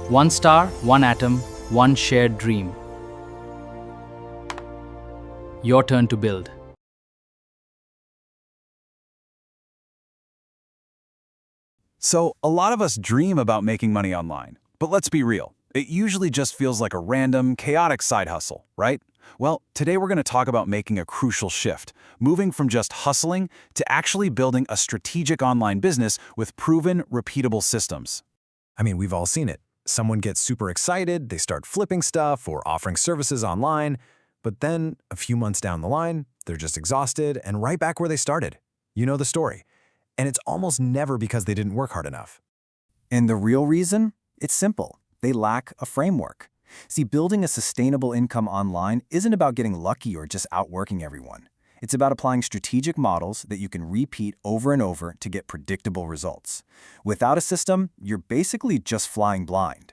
One star, one atom, one shared dream. Your turn to build. So, a lot of us dream about making money online. But let's be real. It usually just feels like a random, chaotic side hustle, right? Well, today we're going to talk about making a crucial shift, moving from just hustling to actually building a strategic online business with proven, repeatable systems. I mean, we've all seen it. Someone gets super excited, they start flipping stuff or offering services online, but then a few months down the line, they're just exhausted and right back where they started. You know the story. And it's almost never because they didn't work hard enough. And the real reason? It's simple. They lack a framework. See, building a sustainable income online isn't about getting lucky or just outworking everyone. It's about applying strategic models that you can repeat over and over to get predictable results. Without a system, you're basically just flying blind.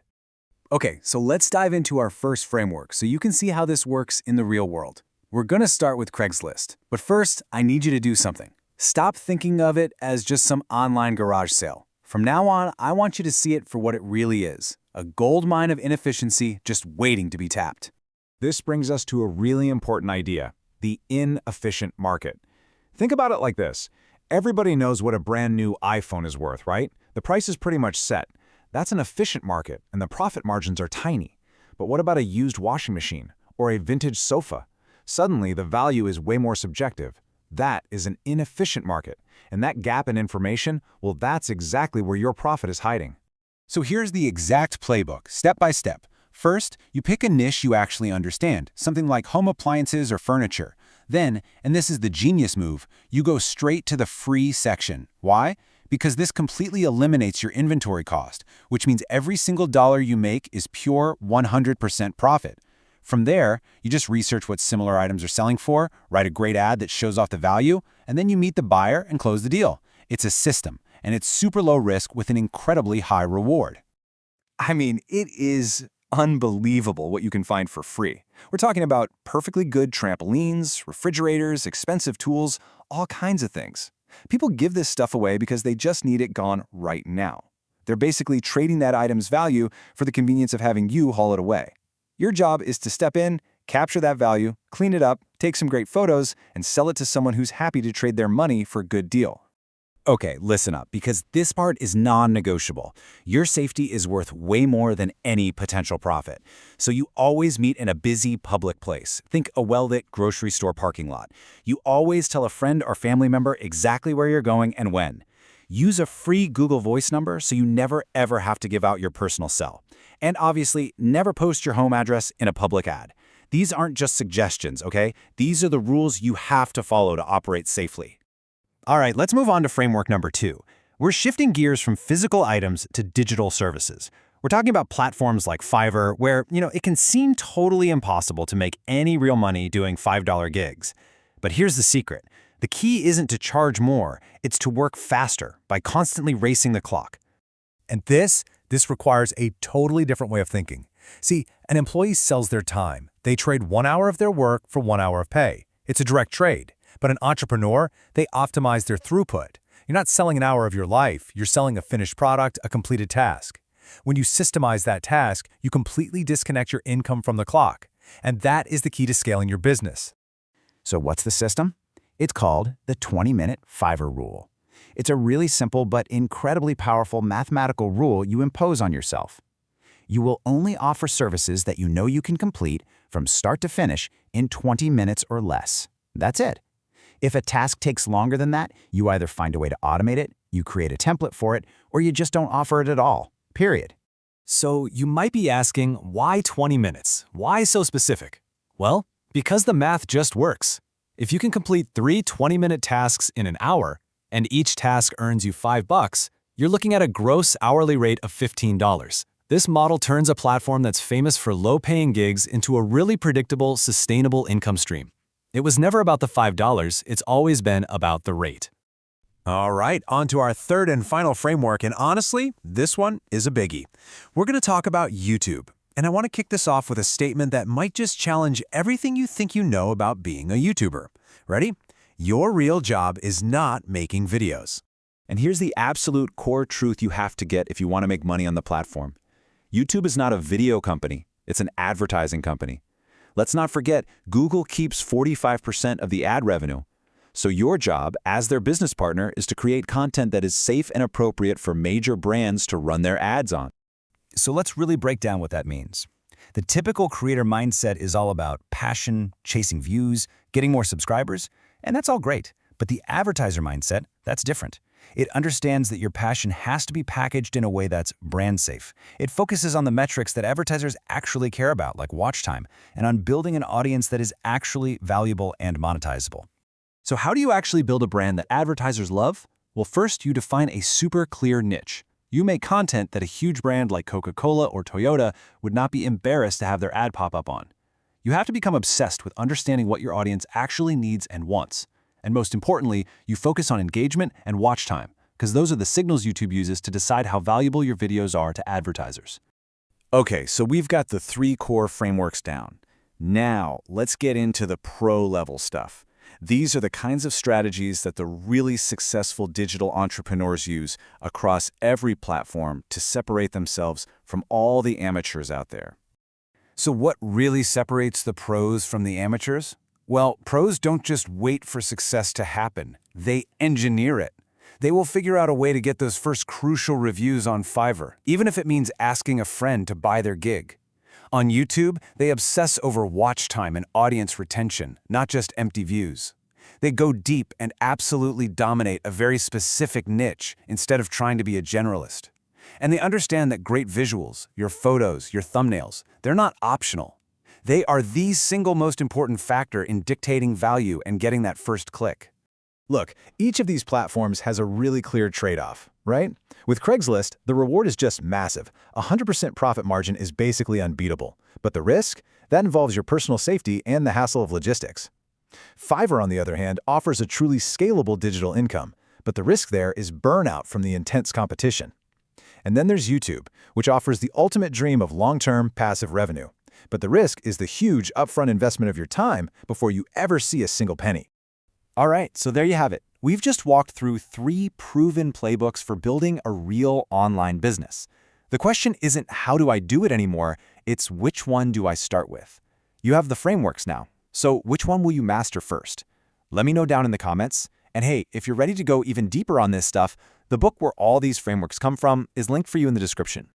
Okay, so let's dive into our first framework so you can see how this works in the real world. We're going to start with Craigslist. But first, I need you to do something. Stop thinking of it as just some online garage sale. From now on, I want you to see it for what it really is. A gold mine of inefficiency just waiting to be tapped. This brings us to a really important idea, the inefficient market. Think about it like this. Everybody knows what a brand new iPhone is worth, right? The price is pretty much set. That's an efficient market, and the profit margins are tiny. But what about a used washing machine or a vintage sofa? Suddenly, the value is way more subjective. That is an inefficient market, and that gap in information, well, that's exactly where your profit is hiding. So here's the exact playbook, step by step. First, you pick a niche you actually understand, something like home appliances or furniture. Then, and this is the genius move, you go straight to the free section. Why? Because this completely eliminates your inventory cost, which means every single dollar you make is pure 100% profit. From there, you just research what similar items are selling for, write a great ad that shows off the value, and then you meet the buyer and close the deal. It's a system, and it's super low risk with an incredibly high reward. I mean, it is unbelievable what you can find for free. We're talking about perfectly good trampolines, refrigerators, expensive tools, all kinds of things. People give this stuff away because they just need it gone right now. They're basically trading that item's value for the convenience of having you haul it away. Your job is to step in, capture that value, clean it up, take some great photos, and sell it to someone who's happy to trade their money for a good deal. Okay, listen up, because this part is non-negotiable. Your safety is worth way more than any potential profit. So you always meet in a busy public place. Think a well-lit grocery store parking lot. You always tell a friend or family member exactly where you're going and when. Use a free Google Voice number so you never ever have to give out your personal cell. And obviously, never post your home address in a public ad. These aren't just suggestions, okay? These are the rules you have to follow to operate safely. All right, let's move on to framework number 2. We're shifting gears from physical items to digital services. We're talking about platforms like Fiverr, where, it can seem totally impossible to make any real money doing $5 gigs. But here's the secret. The key isn't to charge more, it's to work faster by constantly racing the clock. And this requires a totally different way of thinking. See, an employee sells their time. They trade 1 hour of their work for 1 hour of pay. It's a direct trade. But an entrepreneur, they optimize their throughput. You're not selling an hour of your life, you're selling a finished product, a completed task. When you systemize that task, you completely disconnect your income from the clock. And that is the key to scaling your business. So what's the system? It's called the 20-minute Fiverr rule. It's a really simple but incredibly powerful mathematical rule you impose on yourself. You will only offer services that you know you can complete from start to finish in 20 minutes or less. That's it. If a task takes longer than that, you either find a way to automate it, you create a template for it, or you just don't offer it at all. Period. So you might be asking, why 20 minutes? Why so specific? Well, because the math just works. If you can complete 3 20-minute tasks in an hour, and each task earns you $5, you're looking at a gross hourly rate of $15. This model turns a platform that's famous for low-paying gigs into a really predictable, sustainable income stream. It was never about the $5, it's always been about the rate. All right, on to our third and final framework, and honestly, this one is a biggie. We're going to talk about YouTube, and I want to kick this off with a statement that might just challenge everything you think you know about being a YouTuber. Ready? Your real job is not making videos. And here's the absolute core truth you have to get if you want to make money on the platform. YouTube is not a video company, it's an advertising company. Let's not forget, Google keeps 45% of the ad revenue. So your job, as their business partner, is to create content that is safe and appropriate for major brands to run their ads on. So let's really break down what that means. The typical creator mindset is all about passion, chasing views, getting more subscribers, and that's all great. But the advertiser mindset, that's different. It understands that your passion has to be packaged in a way that's brand safe. It focuses on the metrics that advertisers actually care about, like watch time, and on building an audience that is actually valuable and monetizable. So how do you actually build a brand that advertisers love? Well, first, you define a super clear niche. You make content that a huge brand like Coca-Cola or Toyota would not be embarrassed to have their ad pop up on. You have to become obsessed with understanding what your audience actually needs and wants. And most importantly, you focus on engagement and watch time, because those are the signals YouTube uses to decide how valuable your videos are to advertisers. Okay, so we've got the 3 core frameworks down. Now, let's get into the pro-level stuff. These are the kinds of strategies that the really successful digital entrepreneurs use across every platform to separate themselves from all the amateurs out there. So what really separates the pros from the amateurs? Well, pros don't just wait for success to happen. They engineer it. They will figure out a way to get those first crucial reviews on Fiverr, even if it means asking a friend to buy their gig. On YouTube, they obsess over watch time and audience retention, not just empty views. They go deep and absolutely dominate a very specific niche instead of trying to be a generalist. And they understand that great visuals, your photos, your thumbnails, they're not optional. They are the single most important factor in dictating value and getting that first click. Look, each of these platforms has a really clear trade-off, right? With Craigslist, the reward is just massive. 100% profit margin is basically unbeatable. But the risk? That involves your personal safety and the hassle of logistics. Fiverr, on the other hand, offers a truly scalable digital income, but the risk there is burnout from the intense competition. And then there's YouTube, which offers the ultimate dream of long-term passive revenue. But the risk is the huge upfront investment of your time before you ever see a single penny. All right, so there you have it. We've just walked through 3 proven playbooks for building a real online business. The question isn't how do I do it anymore, it's which one do I start with? You have the frameworks now, so which one will you master first? Let me know down in the comments. And hey, if you're ready to go even deeper on this stuff, the book where all these frameworks come from is linked for you in the description.